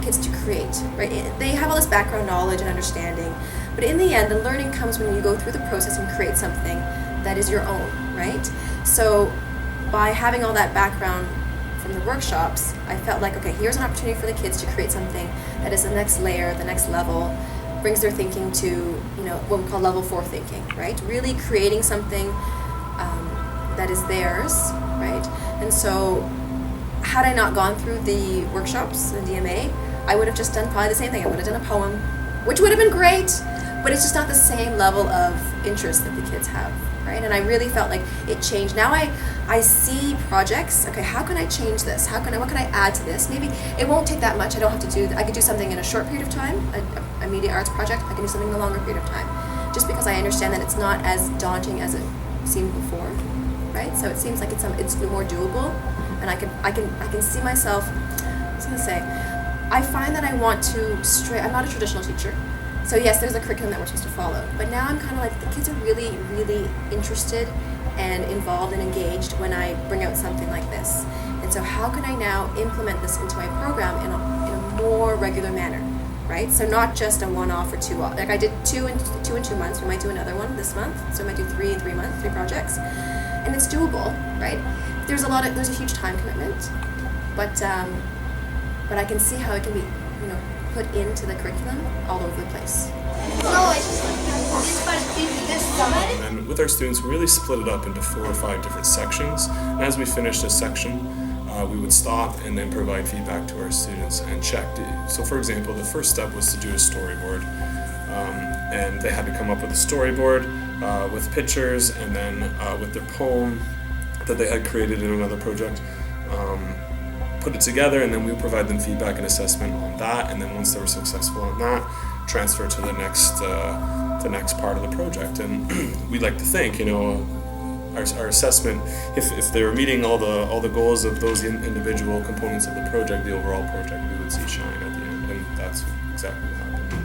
kids to create, right? They have all this background knowledge and understanding, but in the end, the learning comes when you go through the process and create something that is your own, right? So by having all that background from the workshops, I felt like, okay, here's an opportunity for the kids to create something that is the next layer, the next level, brings their thinking to, you know, what we call level 4 thinking, right? Really creating something that is theirs, right? And so had I not gone through the workshops, the DMA, I would have just done probably the same thing. I would have done a poem, which would have been great, but it's just not the same level of interest that the kids have, right? And I really felt like it changed. Now I see projects, okay, how can I change this? What can I add to this? Maybe it won't take that much. I don't have to do, I could do something in a short period of time, a media arts project. I can do something in a longer period of time, just because I understand that it's not as daunting as it seemed before, right? So it seems like it's more doable, and I can see myself. I was gonna say, I find that I want to I'm not a traditional teacher. So yes, there's a curriculum that we're supposed to follow, but now I'm kind of like, the kids are really, really interested and involved and engaged when I bring out something like this. And so how can I now implement this into my program in a more regular manner, right? So not just a one-off or two-off. Like I did two in 2 months, we might do another one this month, so we might do 3 in 3 months, 3 projects. And it's doable, right? There's a huge time commitment, but I can see how it can be, you know, put into the curriculum all over the place. And with our students, we really split it up into 4 or 5 different sections. And as we finished a section, we would stop and then provide feedback to our students and check. So for example, the first step was to do a storyboard. And they had to come up with a storyboard with pictures, and then with their poem that they had created in another project. Put it together, and then we provide them feedback and assessment on that, and then once they were successful on that, transfer to the next part of the project. And we like to think, you know, our assessment, if they were meeting all the goals of those individual components of the project, the overall project, we would see shine at the end, and that's exactly what happened.